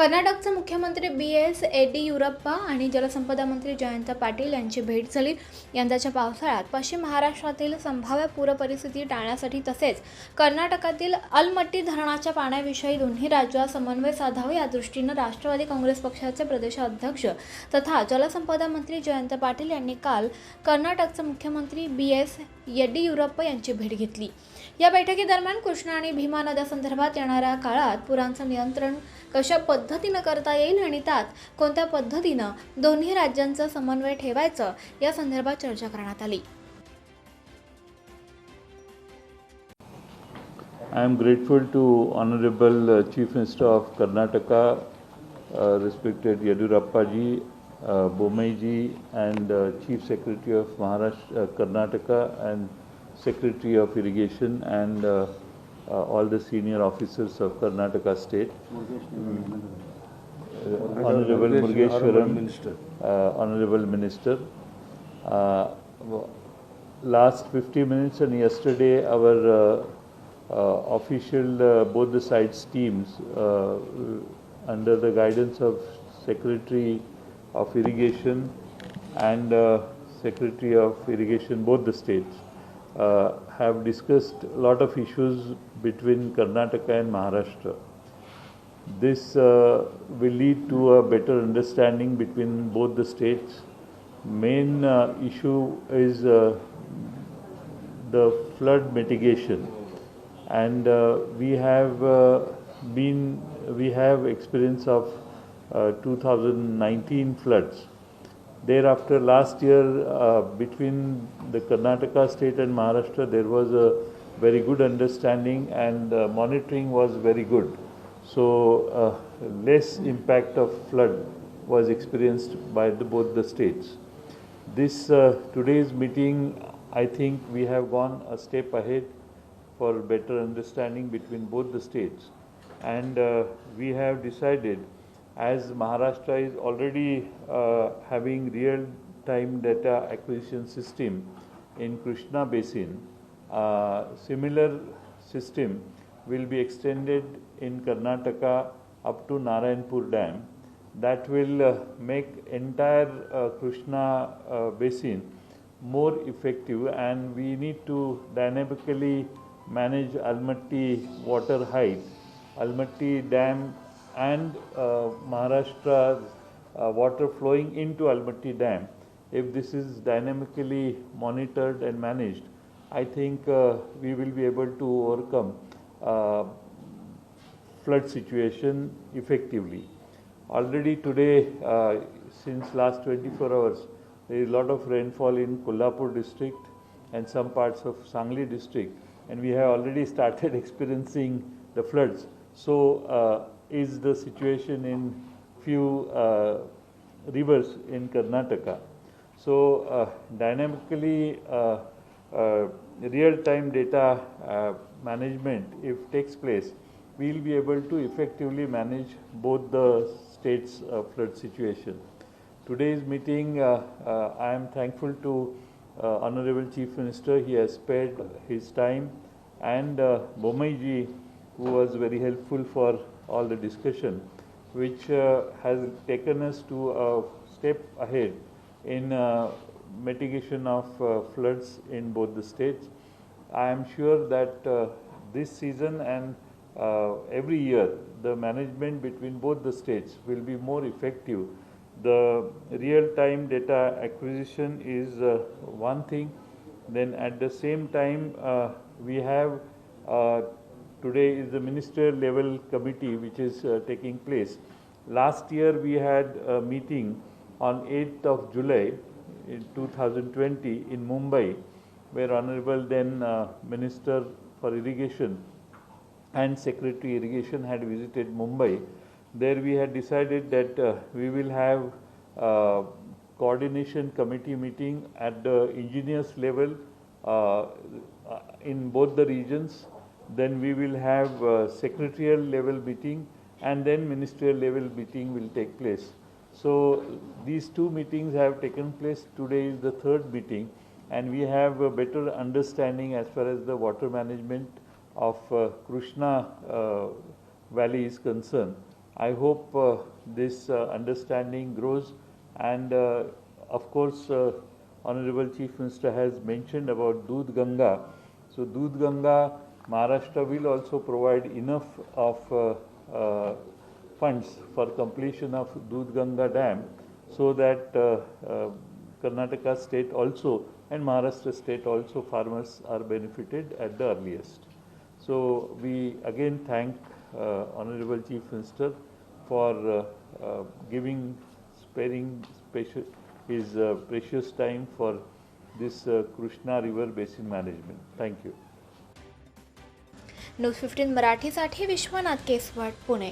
कर्नाटकचे मुख्यमंत्री बी.एस. येडियुरप्पा आणि जलसंपदा मंत्री जयंत पाटील यांची भेट झाली। यंदाच्या पावसाळ्यात पश्चिम महाराष्ट्रातील संभाव्य पूर परिस्थिती टाळण्यासाठी तसेच कर्नाटकातील अलमट्टी धरणाच्या पाण्याविषयी दोन्ही राज्यात समन्वय साधावा या दृष्टीने राष्ट्रवादी काँग्रेस पक्षाचे प्रदेशाध्यक्ष तथा जलसंपदा मंत्री जयंत पाटील यांनी काल कर्नाटकचे मुख्यमंत्री बी.एस. येडियुरप्पा यांची भेट घेतली। या बैठकीदरम्यान कृष्णा आणि भीमा नद्यांसंदर्भात येणाऱ्या काळात पुरांचं नियंत्रण कशा पद्धतीने करता येईल आणि त्यात कोणत्या पद्धतीने दोन्ही राज्यांचा समन्वय ठेवायचा या संदर्भात चर्चा करण्यात आली। I am grateful to Honorable Chief Minister of Karnataka, respected Yediyurappa ji, Bommai ji, and Chief Secretary of Maharashtra, Karnataka, and Secretary of Irrigation, and all the senior officers of Karnataka State. Honorable Murugeshwaram, Honorable Minister. Last 50 minutes and yesterday our official both the sides teams under the guidance of Secretary of Irrigation and Secretary of Irrigation both the states have discussed a lot of issues between Karnataka and Maharashtra. This will lead to a better understanding between both the states. Main issue is the flood mitigation, and we have experience of 2019 floods. Thereafter, last year between the Karnataka state and Maharashtra, there was a very good understanding and monitoring was very good. So less impact of flood was experienced by both the states. This today's meeting, I think we have gone a step ahead for better understanding between both the states, and we have decided, as Maharashtra is already having real-time data acquisition system in Krishna Basin, similar system will be extended in Karnataka up to Narayanpur Dam. That will make entire Krishna Basin more effective, and we need to dynamically manage Almatti water height, Almatti Dam, and Maharashtra's water flowing into Almatti Dam. If this is dynamically monitored and managed, I think we will be able to overcome flood situation effectively. Already today, since last 24 hours, there is a lot of rainfall in Kolhapur district and some parts of Sangli district, and we have already started experiencing the floods. So is the situation in few rivers in Karnataka. So dynamically real-time data management, if takes place, we will be able to effectively manage both the states' flood situation. Today's meeting, I am thankful to Honorable Chief Minister. He has spared his time, and Bommai ji, who was very helpful for all the discussion, which has taken us to a step ahead in mitigation of floods in both the states. I am sure that this season and every year the management between both the states will be more effective. The real-time data acquisition is one thing. Then at the same time we have today is the ministerial level committee which is taking place. Last year we had a meeting on 8th of July in 2020 in Mumbai, where Honorable then Minister for Irrigation and Secretary Irrigation had visited Mumbai. There we had decided that we will have coordination committee meeting at the engineers level in both the regions. Then we will have secretarial level meeting, and then ministerial level meeting will take place. So these two meetings have taken place. Today is the third meeting, and we have a better understanding as far as the water management of Krishna Valley is concerned. I hope this understanding grows, and of course, Honorable Chief Minister has mentioned about Doodh Ganga. So Doodh Ganga, Maharashtra will also provide enough of funds for completion of Doodh Ganga Dam, so that Karnataka state also and Maharashtra state also farmers are benefited at the earliest. So we again thank Honorable Chief Minister for sparing his precious time for this Krishna River Basin Management. Thank you. News 15 मराठीसाठी विश्वनाथ केसवाड, पुणे.